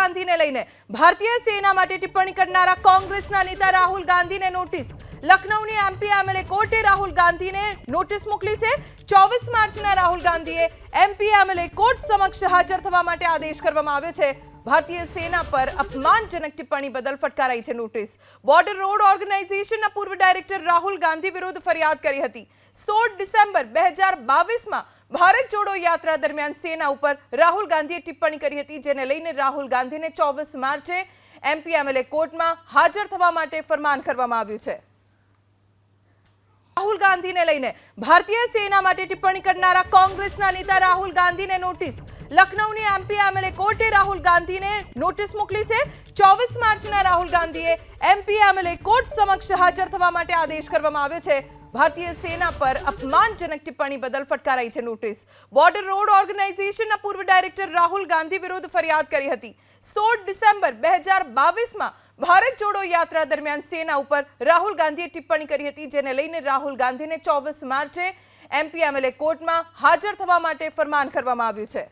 ગાંધીને લઈને ભારતીય સેના માટે ટિપ્પણી કરનારા કોંગ્રેસના નેતા રાહુલ ગાંધીને નોટિસ। લખનૌની એમપી એમએલએ કોર્ટે રાહુલ ગાંધીને નોટિસ મોકલી છે। 24 માર્ચના રાહુલ ગાંધીએ એમપી એમએલએ કોર્ટ સમક્ષ હાજર થવા માટે આદેશ કરવામાં આવ્યો છે। भारतीय सेना पर अपमानजनक टिप्पणी बदल फटकाराई है नोटिस। बॉर्डर रोड ऑर्गेनाइजेशनના પૂર્વ ડાયરેક્ટર રાહુલ ગાંધી વિરુદ્ધ ફરિયાદ કરી હતી। 16 ડિસેમ્બર 2022માં ભારત જોડો યાત્રા દરમિયાન સેના ઉપર રાહુલ ગાંધીએ ટિપ્પણી કરી હતી, જેને લઈને રાહુલ ગાંધીને 24 માર્ચે એમપી એમએલએ કોર્ટમાં હાજર થવા માટે ફરમાન કરવામાં આવ્યું છે। રાહુલ ગાંધીને લઈને ભારતીય સેના માટે ટિપ્પણી કરનારા કોંગ્રેસના નેતા રાહુલ ગાંધીને નોટિસ। લખનૌની એમપી એમએલએ કોર્ટે રાહુલ ગાંધીને નોટિસ મોકલી છે। 24 માર્ચના રાહુલ ગાંધીએ એમપી એમએલએ કોર્ટ સમક્ષ હાજર થવા માટે આદેશ કરવામાં આવ્યો છે। ભારતીય સેના પર અપમાનજનક ટિપ્પણી બદલ ફટકારાઈ છે નોટિસ। બોર્ડર રોડ ઓર્ગેનાઇઝેશનના પૂર્વ ડાયરેક્ટર રાહુલ ગાંધી વિરુદ્ધ ફરિયાદ કરી હતી। 16 ડિસેમ્બર 2022માં ભારત જોડો યાત્રા દરમિયાન સેના ઉપર રાહુલ ગાંધીએ ટિપ્પણી કરી હતી, જેને લઈને રાહુલ ગાંધીને 24 માર્ચે એમપી એમએલએ કોર્ટમાં હાજર થવા માટે ફરમાન કરવામાં આવ્યું છે।